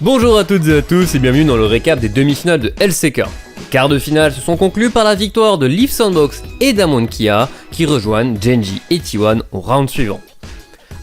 Bonjour à toutes et à tous et bienvenue dans le récap des demi-finales de LCK. Les quarts de finale se sont conclus par la victoire de Leaf Sandbox et Damwon Kia qui rejoignent Gen.G et T1 au round suivant.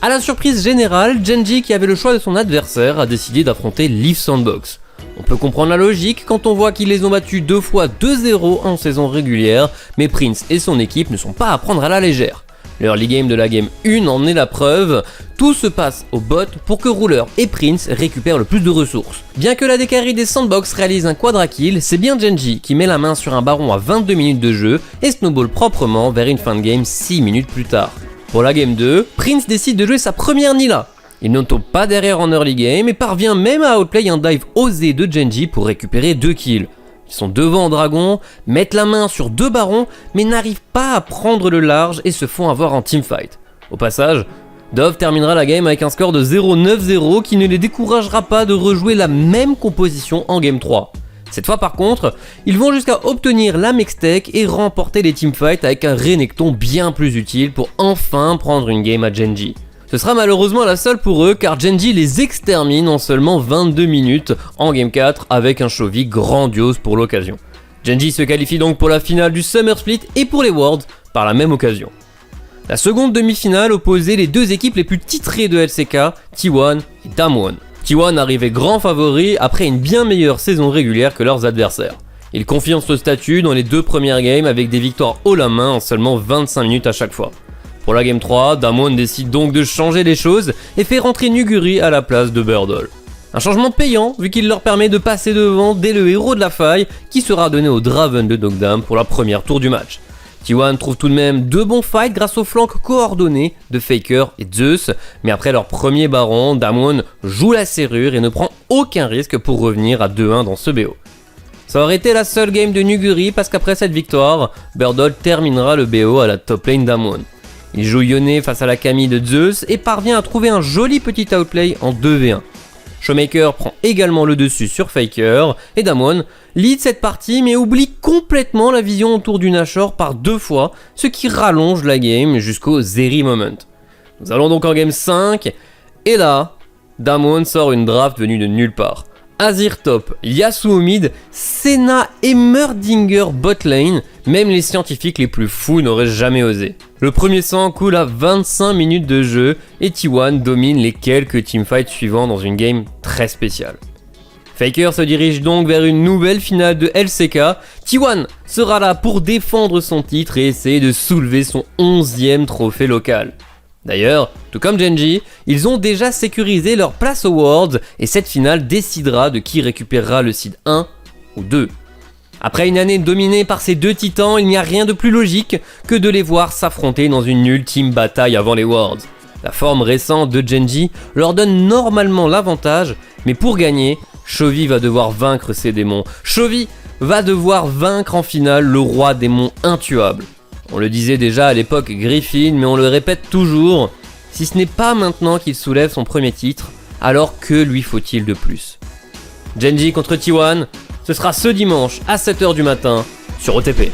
A la surprise générale, Gen.G qui avait le choix de son adversaire a décidé d'affronter Leaf Sandbox. On peut comprendre la logique quand on voit qu'ils les ont battus 2 fois 2-0 en saison régulière, mais Prince et son équipe ne sont pas à prendre à la légère. L'early game de la game 1 en est la preuve, tout se passe au bot pour que Ruler et Prince récupèrent le plus de ressources. Bien que la DKR des Sandbox réalise un quadra kill, c'est bien Gen.G qui met la main sur un baron à 22 minutes de jeu et snowball proprement vers une fin de game 6 minutes plus tard. Pour la game 2, Prince décide de jouer sa première Nila. Il ne tombe pas derrière en early game et parvient même à outplay un dive osé de Gen.G pour récupérer 2 kills. Ils sont devant en dragon, mettent la main sur 2 barons, mais n'arrivent pas à prendre le large et se font avoir en teamfight. Au passage, Dove terminera la game avec un score de 0-9-0 qui ne les découragera pas de rejouer la même composition en game 3. Cette fois par contre, ils vont jusqu'à obtenir la mextech et remporter les teamfights avec un Renekton bien plus utile pour enfin prendre une game à Gen.G. Ce sera malheureusement la seule pour eux car Gen.G les extermine en seulement 22 minutes en game 4 avec un Chovy grandiose pour l'occasion. Gen.G se qualifie donc pour la finale du Summer Split et pour les Worlds par la même occasion. La seconde demi-finale opposait les deux équipes les plus titrées de LCK, T1 et Damwon. T1 arrivait grand favori après une bien meilleure saison régulière que leurs adversaires. Ils confirment ce statut dans les 2 premières games avec des victoires haut la main en seulement 25 minutes à chaque fois. Pour la game 3, Damwon décide donc de changer les choses et fait rentrer Nuguri à la place de Birdol. Un changement payant vu qu'il leur permet de passer devant dès le héros de la faille qui sera donné au Draven de Dogdam pour la première tour du match. T1 trouve tout de même 2 bons fights grâce aux flanks coordonnés de Faker et Zeus, mais après leur premier baron, Damwon joue la serrure et ne prend aucun risque pour revenir à 2-1 dans ce BO. Ça aurait été la seule game de Nuguri parce qu'après cette victoire, Birdol terminera le BO à la top lane Damwon. Il joue Yone face à la Camille de Zeus et parvient à trouver un joli petit outplay en 2v1. Showmaker prend également le dessus sur Faker et Damwon lead cette partie mais oublie complètement la vision autour du Nashor par 2 fois, ce qui rallonge la game jusqu'au Zeri Moment. Nous allons donc en game 5 et là, Damwon sort une draft venue de nulle part. Azir top, Yasuo mid, Senna et Merdinger bot lane, même les scientifiques les plus fous n'auraient jamais osé. Le premier sang coule à 25 minutes de jeu et T1 domine les quelques teamfights suivants dans une game très spéciale. Faker se dirige donc vers une nouvelle finale de LCK, T1 sera là pour défendre son titre et essayer de soulever son 11e trophée local. D'ailleurs, tout comme Gen.G, ils ont déjà sécurisé leur place aux Worlds et cette finale décidera de qui récupérera le seed 1 ou 2. Après une année dominée par ces 2 titans, il n'y a rien de plus logique que de les voir s'affronter dans une ultime bataille avant les Worlds. La forme récente de Gen.G leur donne normalement l'avantage, mais pour gagner, Chovy va devoir vaincre ses démons. Chovy va devoir vaincre en finale le roi démon intuable. On le disait déjà à l'époque Griffin, mais on le répète toujours, si ce n'est pas maintenant qu'il soulève son premier titre, alors que lui faut-il de plus? Gen.G contre T1, ce sera ce dimanche à 7h du matin sur OTP.